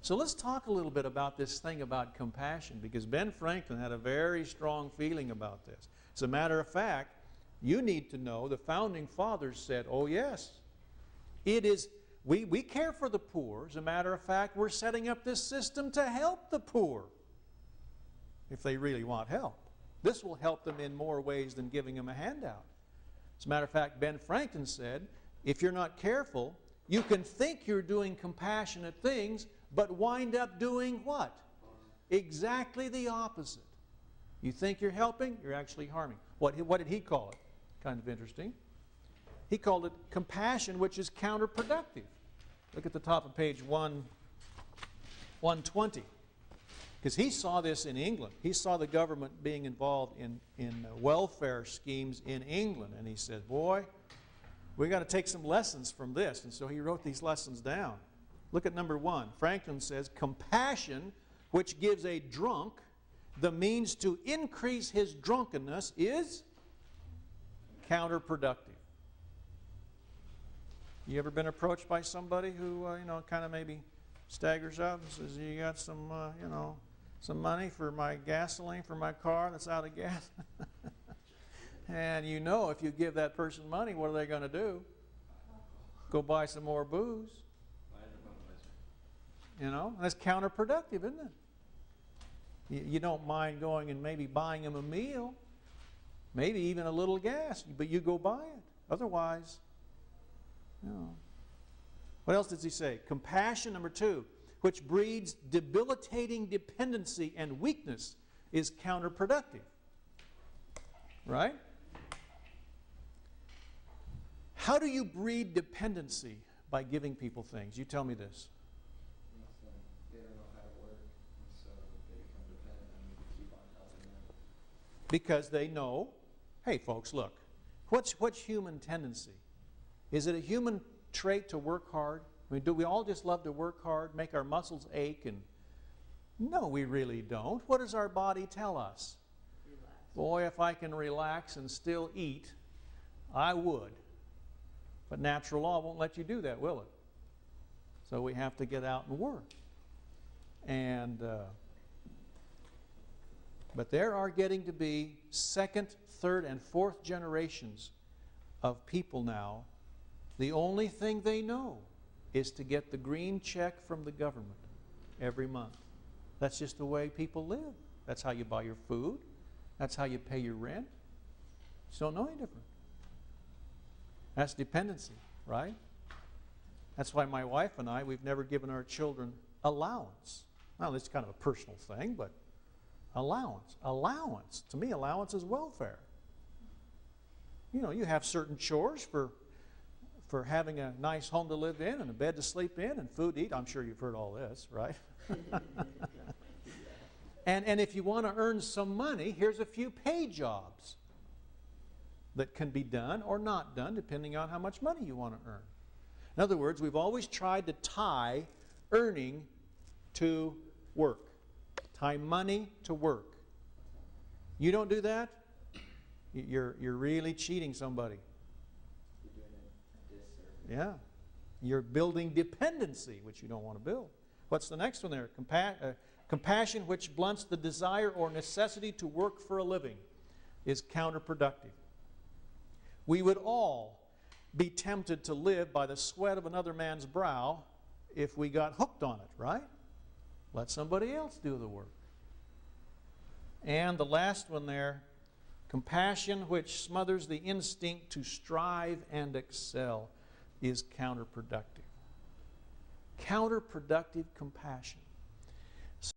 So let's talk a little bit about this thing about compassion, because Ben Franklin had a very strong feeling about this. As a matter of fact, you need to know the founding fathers said, oh yes, it is, we care for the poor. As a matter of fact, we're setting up this system to help the poor if they really want help. This will help them in more ways than giving them a handout. As a matter of fact, Ben Franklin said, if you're not careful, you can think you're doing compassionate things, but wind up doing what? Exactly the opposite. You think you're helping, you're actually harming. What did he call it? Kind of interesting. He called it compassion, which is counterproductive. Look at the top of page 120. Because he saw this in England. He saw the government being involved in welfare schemes in England. And he said, boy, we've got to take some lessons from this. And so he wrote these lessons down. Look at number 1. Franklin says, compassion, which gives a drunk the means to increase his drunkenness, is counterproductive. You ever been approached by somebody who, kind of maybe staggers up and says, you got some, some money for my gasoline for my car that's out of gas? And you know if you give that person money, what are they going to do? Go buy some more booze. That's counterproductive, isn't it? You don't mind going and maybe buying them a meal, maybe even a little gas, but you go buy it. Otherwise, What else does he say? Compassion, number 2, which breeds debilitating dependency and weakness, is counterproductive. Right? How do you breed dependency by giving people things? You tell me this. They don't know how to work, so they become dependent on you to keep on helping them. Because they know, hey folks, look, what's human tendency? Is it a human trait to work hard? I mean, do we all just love to work hard, make our muscles ache? No, we really don't. What does our body tell us? Relax. Boy, if I can relax and still eat, I would. But natural law won't let you do that, will it? So we have to get out and work. But there are getting to be second, third, and fourth generations of people now. The only thing they know is to get the green check from the government every month. That's just the way people live. That's how you buy your food. That's how you pay your rent. You just don't know any different. That's dependency, right? That's why my wife and I, we've never given our children allowance. Well, it's kind of a personal thing, but allowance. Allowance. To me, allowance is welfare. You have certain chores for having a nice home to live in and a bed to sleep in and food to eat. I'm sure you've heard all this, right? And if you want to earn some money, here's a few pay jobs that can be done or not done depending on how much money you want to earn. In other words, we've always tried to tie earning to work. Tie money to work. You don't do that, you're really cheating somebody. You're doing a disservice. Yeah. You're building dependency, which you don't want to build. What's the next one there? Compassion, which blunts the desire or necessity to work for a living, is counterproductive. We would all be tempted to live by the sweat of another man's brow if we got hooked on it, right? Let somebody else do the work. And the last one there, compassion which smothers the instinct to strive and excel, is counterproductive. Counterproductive compassion.